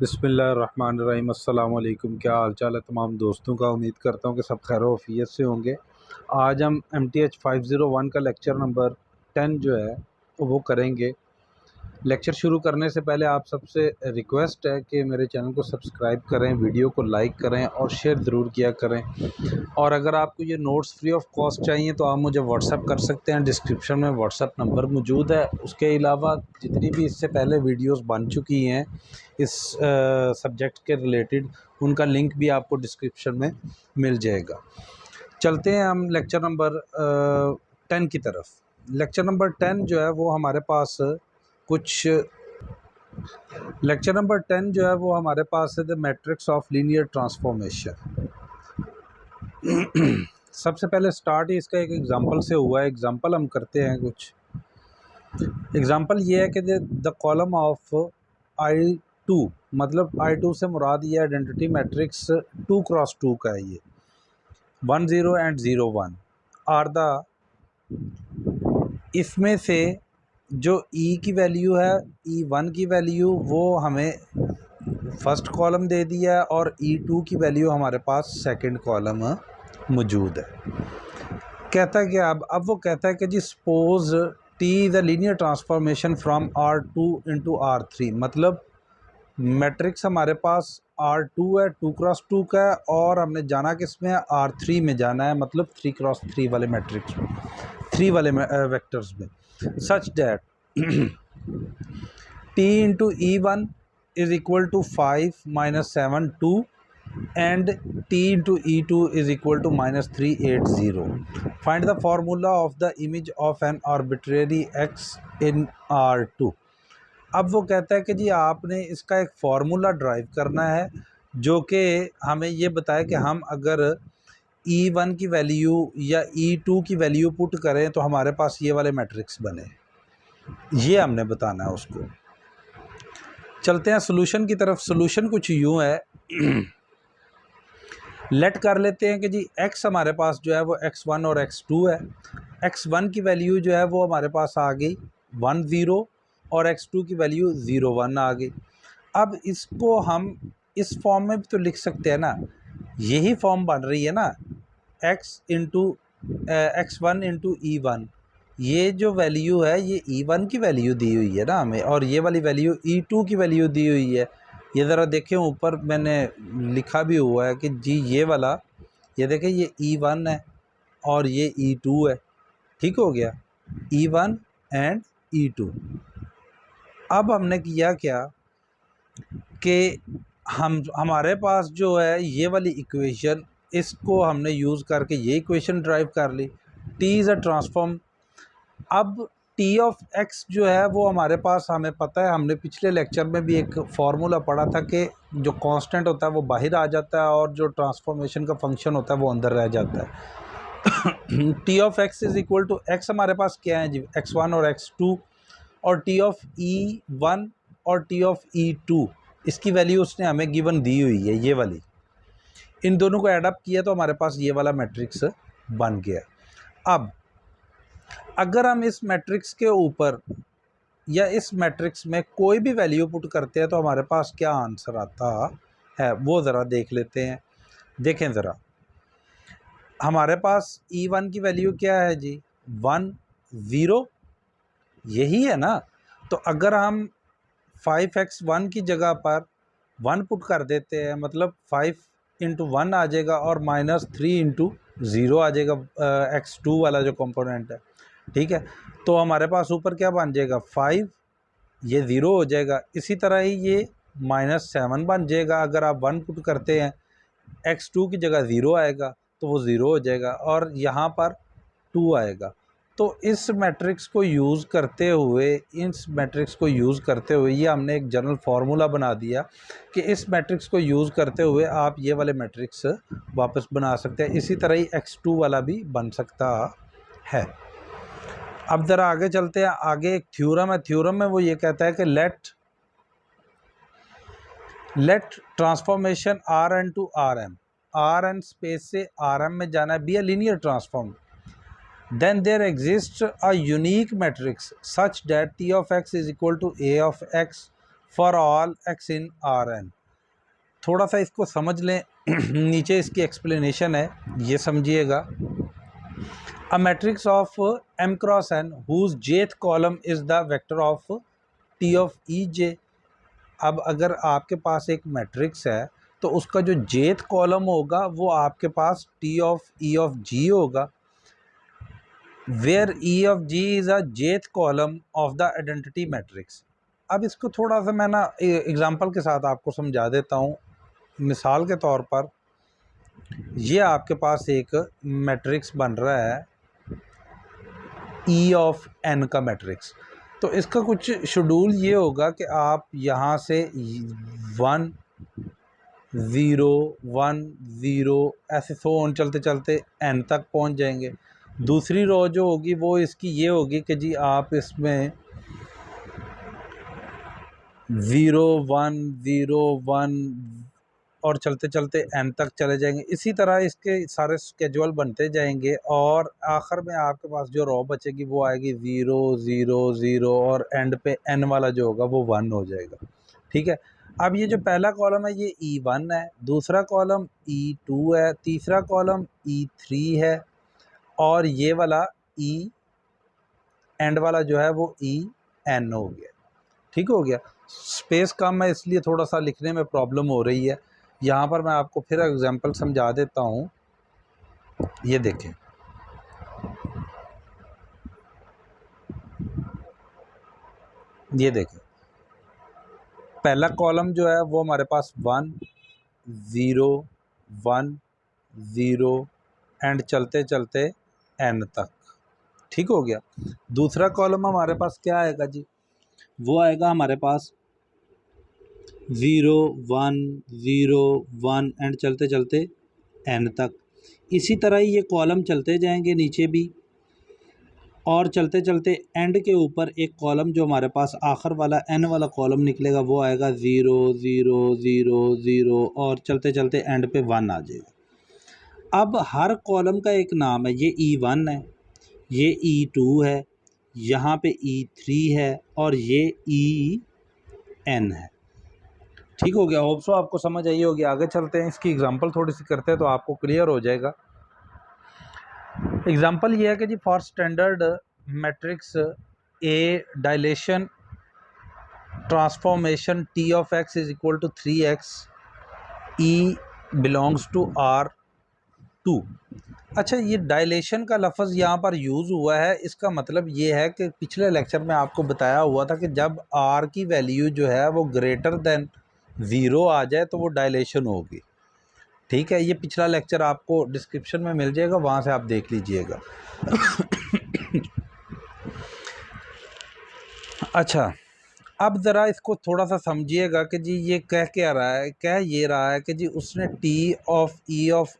बिस्मिल्लाहिर्रहमानिर्रहीम। अस्सलाम वालेकुम। क्या हाल चाल है तमाम दोस्तों का। उम्मीद करता हूँ कि सब खैर वफ़ियत से होंगे। आज हम MTH 501 का लेक्चर नंबर 10 जो है वो करेंगे। लेक्चर शुरू करने से पहले आप सबसे रिक्वेस्ट है कि मेरे चैनल को सब्सक्राइब करें, वीडियो को लाइक करें और शेयर ज़रूर किया करें। और अगर आपको ये नोट्स फ्री ऑफ कॉस्ट चाहिए तो आप मुझे व्हाट्सअप कर सकते हैं। डिस्क्रिप्शन में व्हाट्सअप नंबर मौजूद है। उसके अलावा जितनी भी इससे पहले वीडियोस बन चुकी हैं इस सब्जेक्ट के रिलेटेड, उनका लिंक भी आपको डिस्क्रिप्शन में मिल जाएगा। चलते हैं हम लेक्चर नंबर 10 की तरफ। लेक्चर नंबर 10 जो है वो हमारे पास कुछ लेक्चर नंबर 10 जो है वो हमारे पास है the matrix of linear transformation. सबसे पहले स्टार्ट ही इसका एक एग्जांपल से हुआ है। एग्जांपल हम करते हैं कुछ। एग्जांपल ये है कि द कॉलम ऑफ I2, मतलब I2 से मुराद ये आइडेंटिटी मैट्रिक्स 2x2 का है। ये 1 0 एंड 0 1 आर द, इसमें से जो E की वैल्यू है, E1 की वैल्यू वो हमें फर्स्ट कॉलम दे दिया है और E2 की वैल्यू हमारे पास सेकंड कॉलम मौजूद है। कहता है कि अब वो कहता है कि जी suppose T is a linear transformation from R2 into R3। मतलब मैट्रिक्स हमारे पास R2 है, 2x2 का है, और हमने जाना किस में है, R3 में जाना है, मतलब 3x3 वाले मैट्रिक्स में, 3 वाले वेक्टर्स में। Such that T into E1 is equal to 5 - 7 2 and T into E2 is equal to -380. Find the formula of the image of an arbitrary x in R2. अब वो कहता है कि जी आपने इसका एक फार्मूला ड्राइव करना है जो कि हमें ये बताए कि हम अगर E1 की वैल्यू या E2 की वैल्यू पुट करें तो हमारे पास ये वाले मैट्रिक्स बने। ये हमने बताना है उसको। चलते हैं सोल्यूशन की तरफ। सोल्यूशन कुछ यूँ है। लेट कर लेते हैं कि जी x हमारे पास जो है वो x1 और x2 है। x1 की वैल्यू जो है वो हमारे पास आ गई 1 0 और x2 की वैल्यू 0 1 आ गई। अब इसको हम इस फॉर्म में भी तो लिख सकते हैं ना। यही फॉर्म बन रही है ना, x1 इंटू E1। ये जो वैल्यू है ये E1 की वैल्यू दी हुई है ना हमें, और ये वाली वैल्यू E2 की वैल्यू दी हुई है। ये ज़रा देखें, ऊपर मैंने लिखा भी हुआ है कि जी ये वाला, ये देखें, ये E1 है और ये E2 है। ठीक हो गया, E1 एंड E2। अब हमने किया क्या कि हमारे पास जो है ये वाली इक्वेशन, इसको हमने यूज़ करके ये इक्वेशन ड्राइव कर ली। T is a transform. अब T ऑफ x जो है वो हमारे पास हमें पता है, हमने पिछले लेक्चर में भी एक फार्मूला पढ़ा था कि जो कांस्टेंट होता है वो बाहर आ जाता है और जो ट्रांसफॉर्मेशन का फंक्शन होता है वो अंदर रह जाता है। T of x is equal to x हमारे पास क्या है जी, x1 और x2, और T ऑफ E1 और T ऑफ E2 इसकी वैल्यू उसने हमें गिवन दी हुई है, ये वाली। इन दोनों को एडअप किया तो हमारे पास ये वाला मैट्रिक्स बन गया। अब अगर हम इस मैट्रिक्स के ऊपर या इस मैट्रिक्स में कोई भी वैल्यू पुट करते हैं तो हमारे पास क्या आंसर आता है वो ज़रा देख लेते हैं। देखें ज़रा, हमारे पास E1 की वैल्यू क्या है जी, 1 0, यही है ना। तो अगर हम 5x1 की जगह पर 1 पुट कर देते हैं, मतलब 5 इंटू 1 आ जाएगा और -3 इंटू 0 आ जाएगा, x2 वाला जो कंपोनेंट है। ठीक है, तो हमारे पास ऊपर क्या बन जाएगा, 5, ये 0 हो जाएगा। इसी तरह ही ये -7 बन जाएगा। अगर आप 1 पुट करते हैं, x2 की जगह 0 आएगा तो वो 0 हो जाएगा, और यहाँ पर 2 आएगा। तो इस मैट्रिक्स को यूज़ करते हुए ये हमने एक जनरल फार्मूला बना दिया कि इस मैट्रिक्स को यूज़ करते हुए आप ये वाले मैट्रिक्स वापस बना सकते हैं। इसी तरह ही x2 वाला भी बन सकता है। अब ज़रा आगे चलते हैं। आगे एक थ्योरम है। थ्योरम में वो ये कहता है कि let transformation Rn to Rm, Rn space से Rm में जाना है, be a linear transform, then there exists a unique matrix such that T of x is equal to A of x for all x in Rn। थोड़ा सा इसको समझ लें नीचे इसकी एक्सप्लेनेशन है, ये समझिएगा। A matrix of m cross n whose jth column is the vector of t of e j. अब अगर आपके पास एक मैट्रिक्स है तो उसका जो जेथ कॉलम होगा वो आपके पास t of E of G होगा, where E of G is a jth column of the identity matrix. अब इसको थोड़ा सा मैं ना एग्जांपल के साथ आपको समझा देता हूँ। मिसाल के तौर पर ये आपके पास एक मैट्रिक्स बन रहा है ई ऑफ एन का मैट्रिक्स। तो इसका कुछ शेड्यूल ये होगा कि आप यहाँ से 1 0 1 0 ऐसे सो ऑन चलते चलते एन तक पहुँच जाएंगे। दूसरी रो जो होगी वो इसकी ये होगी कि जी आप इसमें 0 1 0 1 और चलते चलते एन तक चले जाएंगे। इसी तरह इसके सारे स्केजुअल बनते जाएंगे और आखिर में आपके पास जो रो बचेगी वो आएगी 0 0 0 और एंड पे एन वाला जो होगा वो 1 हो जाएगा। ठीक है। अब ये जो पहला कॉलम है ये E1 है, दूसरा कॉलम E2 है, तीसरा कॉलम E3 है और ये वाला E एंड वाला जो है वो EN हो गया। ठीक हो गया। स्पेस कम है इसलिए थोड़ा सा लिखने में प्रॉब्लम हो रही है। यहाँ पर मैं आपको फिर एग्जांपल समझा देता हूँ। ये देखें, ये देखें, पहला कॉलम जो है वो हमारे पास 1 0 1 0 एंड चलते चलते एन तक। ठीक हो गया। दूसरा कॉलम हमारे पास क्या आएगा जी, वो आएगा हमारे पास 0 1 0 1 एंड चलते चलते एन तक। इसी तरह ही ये कॉलम चलते जाएंगे नीचे भी और चलते चलते एंड के ऊपर एक कॉलम जो हमारे पास आखिर वाला एन वाला कॉलम निकलेगा वो आएगा 0 0 0 0 और चलते चलते एंड पे 1 आ जाएगा। अब हर कॉलम का एक नाम है, ये E1 है, ये E2 है, यहाँ पे E3 है और ये EN है। ठीक हो गया। होप सो आपको समझ आई होगी। आगे चलते हैं, इसकी एग्जांपल थोड़ी सी करते हैं तो आपको क्लियर हो जाएगा। एग्जांपल ये है कि जी for standard matrix a dilation transformation T of x is equal to 3x e belongs to R2। अच्छा, ये डायलेशन का लफ्ज़ यहाँ पर यूज़ हुआ है, इसका मतलब ये है कि पिछले लेक्चर में आपको बताया हुआ था कि जब R की वैल्यू जो है वो ग्रेटर देन 0 आ जाए तो वो डायलेशन होगी। ठीक है, ये पिछला लेक्चर आपको डिस्क्रिप्शन में मिल जाएगा, वहाँ से आप देख लीजिएगा। अच्छा, अब ज़रा इसको थोड़ा सा समझिएगा कि जी ये कह क्या रहा है। कह ये रहा है कि जी उसने टी ऑफ ई ऑफ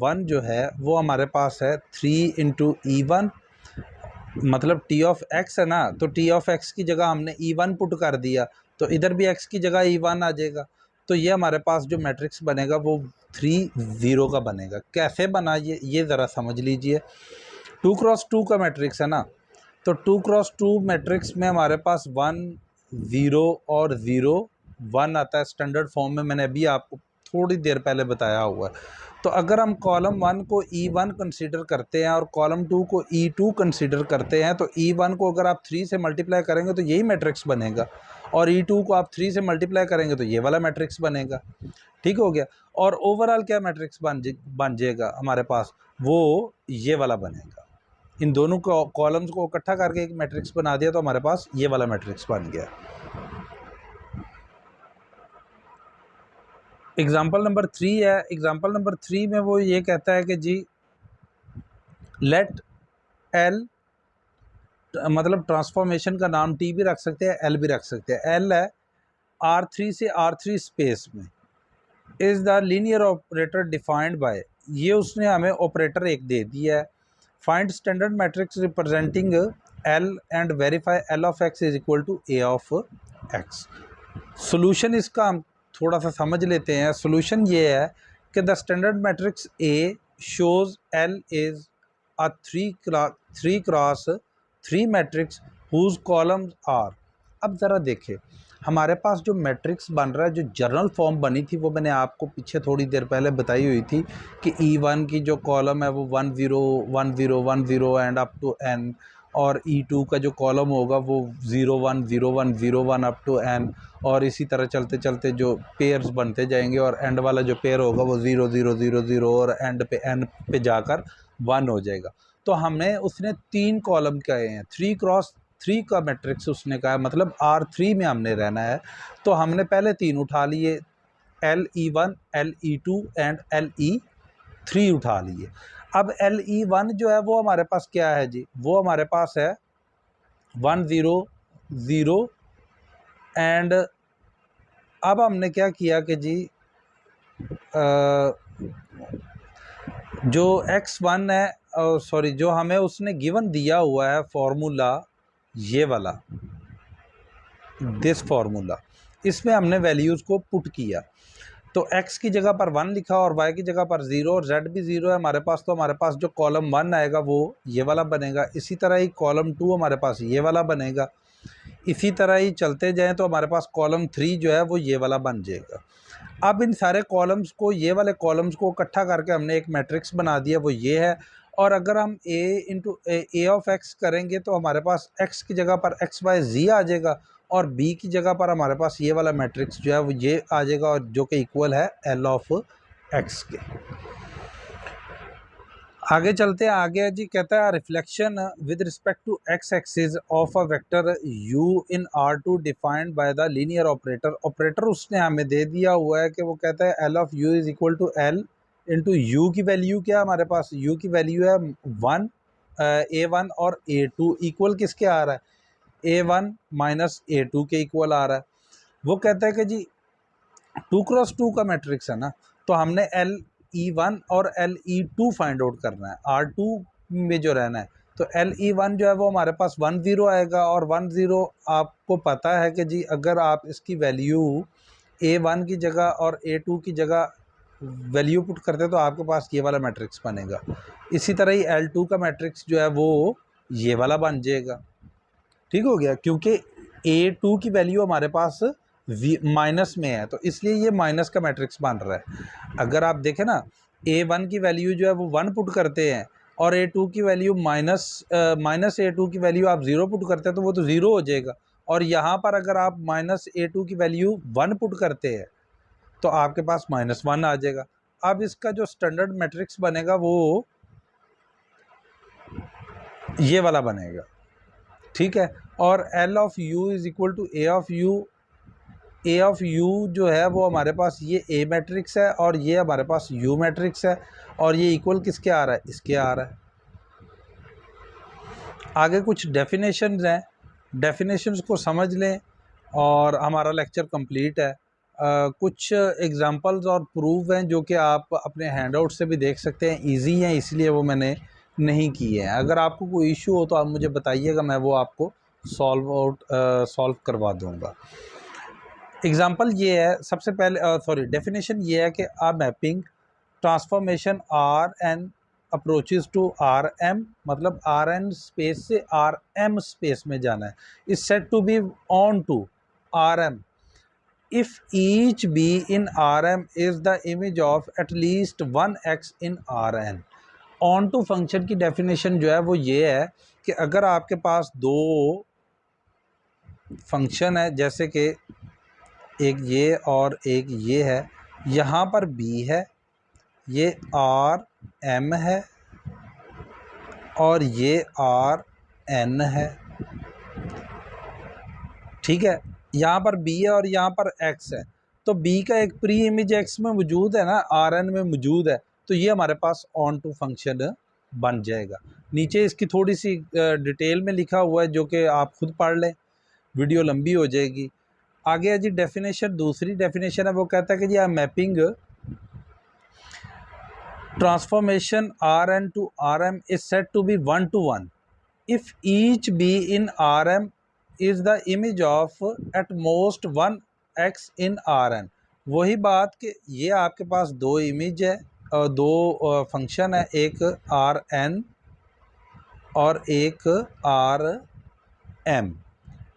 1 जो है वो हमारे पास है 3 इंटू E1, मतलब टी ऑफ एक्स है ना, तो टी ऑफ एक्स की जगह हमने E1 पुट कर दिया तो इधर भी एक्स की जगह E1 आ जाएगा। तो ये हमारे पास जो मैट्रिक्स बनेगा वो 3 0 का बनेगा। कैसे बना ये ज़रा समझ लीजिए। 2 क्रॉस 2 का मैट्रिक्स है ना, तो 2 क्रॉस 2 मैट्रिक्स में हमारे पास 1 0 और 0 1 आता है स्टैंडर्ड फॉर्म में, मैंने अभी आपको थोड़ी देर पहले बताया हुआ है। तो अगर हम कॉलम 1 को E1 कंसीडर करते हैं और कॉलम 2 को E2 कंसीडर करते हैं तो E1 को अगर आप 3 से मल्टीप्लाई करेंगे तो यही मैट्रिक्स बनेगा और E2 को आप 3 से मल्टीप्लाई करेंगे तो ये वाला मैट्रिक्स बनेगा। ठीक हो गया। और ओवरऑल क्या मैट्रिक्स बन जाएगा हमारे पास, वो ये वाला बनेगा। इन दोनों कॉलम्स को इकट्ठा करके एक मैट्रिक्स बना दिया तो हमारे पास ये वाला मैट्रिक्स बन गया। एग्जाम्पल नंबर 3 है। एग्जाम्पल नंबर 3 में वो ये कहता है कि जी लेट एल, मतलब ट्रांसफॉर्मेशन का नाम टी भी रख सकते हैं, एल भी रख सकते हैं। एल है R3 से R3 स्पेस में is the linear operator defined by, ये उसने हमें ऑपरेटर एक दे दिया है। Find standard matrix representing L and verify L of x is equal to A of X. Solution इसका हम थोड़ा सा समझ लेते हैं। सोल्यूशन ये है कि the standard matrix A shows L is a 3 cross 3 matrix whose columns are. अब ज़रा देखें, हमारे पास जो मैट्रिक्स बन रहा है, जो जर्नल फॉर्म बनी थी वो मैंने आपको पीछे थोड़ी देर पहले बताई हुई थी कि E1 की जो कॉलम है वो 1 0 1 0 1 0 एंड अप टू n, और E2 का जो कॉलम होगा वो 0 1 0 1 0 1 अप टू n, और इसी तरह चलते चलते जो पेयर्स बनते जाएंगे और एंड वाला जो पेयर होगा वो 0 0 0 0 और एंड पे n पे जाकर 1 हो जाएगा। तो हमने उसने 3 कॉलम कहे हैं, 3x3 का मैट्रिक्स उसने कहा है, मतलब R3 में हमने रहना है। तो हमने पहले 3 उठा लिए, LE1 LE2 एंड LE3 उठा लिए। अब LE1 जो है वो हमारे पास क्या है जी, वो हमारे पास है 1 0 0 एंड अब हमने क्या किया कि जी जो x1 है, सॉरी, जो हमें उसने गिवन दिया हुआ है फॉर्मूला, ये वाला दिस फार्मूला, इसमें हमने वैल्यूज़ को पुट किया। तो x की जगह पर 1 लिखा और y की जगह पर 0 और z भी 0 है हमारे पास। तो हमारे पास जो कॉलम 1 आएगा वो ये वाला बनेगा, इसी तरह ही कॉलम 2 हमारे पास ये वाला बनेगा, इसी तरह ही चलते जाएं तो हमारे पास कॉलम 3 जो है वो ये वाला बन जाएगा। अब इन सारे कॉलम्स को, ये वाले कॉलम्स को इकट्ठा करके हमने एक मैट्रिक्स बना दिया, वो ये है। और अगर हम a ऑफ x करेंगे तो हमारे पास x की जगह पर x y z आ जाएगा और b की जगह पर हमारे पास ये वाला मैट्रिक्स जो है वो ये आ जाएगा, और जो कि इक्वल है l ऑफ x के। आगे चलते हैं, आगे जी कहता है reflection with respect to x axis of a vector u in R2 defined by the linear operator. Operator उसने हमें दे दिया हुआ है कि वो कहता है l of u is equal to l into U की वैल्यू क्या है हमारे पास, u की वैल्यू है 1, a1 और a2 इक्वल किसके आ रहा है, a1 माइनस a2 के इक्वल आ रहा है। वो कहता है कि जी 2x2 का मैट्रिक्स है ना, तो हमने LE1 और LE2 फाइंड आउट करना है, R2 में जो रहना है। तो LE1 जो है वो हमारे पास 1 0 आएगा, और 1 0 आपको पता है कि जी अगर आप इसकी वैल्यू A1 की जगह और A2 की जगह वैल्यू पुट करते तो आपके पास ये वाला मैट्रिक्स बनेगा। इसी तरह ही L2 का मैट्रिक्स जो है वो ये वाला बन जाएगा। ठीक हो गया, क्योंकि A2 की वैल्यू हमारे पास माइनस में है, तो इसलिए ये माइनस का मैट्रिक्स बन रहा है। अगर आप देखें ना, A1 की वैल्यू जो है वो 1 पुट करते हैं और A2 की वैल्यू माइनस A2 की वैल्यू आप 0 पुट करते हैं तो वो तो 0 हो जाएगा। और यहाँ पर अगर आप माइनस A2 की वैल्यू 1 पुट करते हैं तो आपके पास -1 आ जाएगा। अब इसका जो स्टैंडर्ड मैट्रिक्स बनेगा वो ये वाला बनेगा, ठीक है। और L of U is equal to A of U। A of U जो है वो हमारे पास ये A मैट्रिक्स है और ये हमारे पास U मैट्रिक्स है, और ये इक्वल किसके आ रहा है, इसके आ रहा है। आगे कुछ डेफिनेशंस हैं, डेफिनेशंस को समझ लें और हमारा लेक्चर कंप्लीट है। कुछ एग्जांपल्स और प्रूफ हैं जो कि आप अपने हैंडआउट से भी देख सकते हैं, इजी हैं इसलिए वो मैंने नहीं किए हैं। अगर आपको कोई इशू हो तो आप मुझे बताइएगा, मैं वो आपको सॉल्व करवा दूंगा। एग्जांपल ये है, सबसे पहले डेफिनेशन ये है कि a mapping transformation R n approaches to R m, मतलब आर एन स्पेस से आर एम स्पेस में जाना है, is said to be onto R m if each b in R m is the image of at least 1x in R n. Onto function की definition जो है वो ये है कि अगर आपके पास दो फंक्शन है, जैसे कि एक ये और एक ये है, यहाँ पर b है, ये आर एम है और ये आर एन है, ठीक है। यहाँ पर b है और यहाँ पर x है, तो b का एक प्री इमेज x में मौजूद है ना, आर एन में मौजूद है, तो ये हमारे पास ऑन टू फंक्शन बन जाएगा। नीचे इसकी थोड़ी सी डिटेल में लिखा हुआ है जो कि आप खुद पढ़ लें, वीडियो लंबी हो जाएगी। आगे है जी डेफिनेशन, दूसरी डेफिनेशन है, वो कहता है कि जी a mapping transformation R n to R m is said to be 1 to 1 if each b in R m is the image of at most 1x in R n. वही बात कि ये आपके पास दो इमेज है और दो फंक्शन है, एक आर एन और एक आर एम।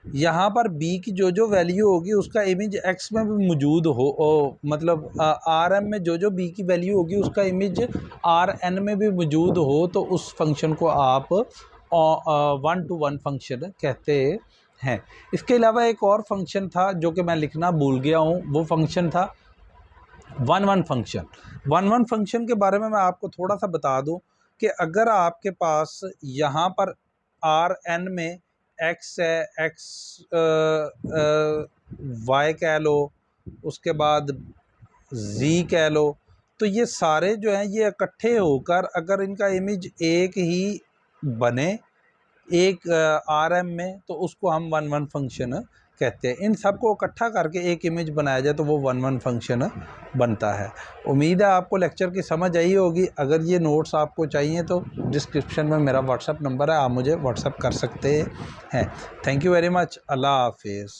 यहाँ पर बी की जो वैल्यू होगी उसका इमेज एक्स में भी मौजूद हो, मतलब आर एम में जो बी की वैल्यू होगी उसका इमेज आर एन में भी मौजूद हो, तो उस फंक्शन को आप 1-to-1 फंक्शन कहते हैं। इसके अलावा एक और फंक्शन था जो कि मैं लिखना भूल गया हूँ, वो फंक्शन था 1-1 फंक्शन। 1-1 फंक्शन के बारे में मैं आपको थोड़ा सा बता दूं कि अगर आपके पास यहाँ पर आर एन में एक्स है, एक्स वाई कह लो, उसके बाद जी कह लो, तो ये सारे जो हैं ये इकट्ठे होकर अगर इनका इमेज एक ही बने एक आर एम में, तो उसको हम 1-1 फंक्शन कहते हैं। इन सब को इकट्ठा करके एक इमेज बनाया जाए तो वो 1-1 फंक्शन बनता है। उम्मीद है आपको लेक्चर की समझ आई होगी। अगर ये नोट्स आपको चाहिए तो डिस्क्रिप्शन में मेरा व्हाट्सअप नंबर है, आप मुझे व्हाट्सअप कर सकते हैं। Thank you very much. अल्लाह हाफिज़।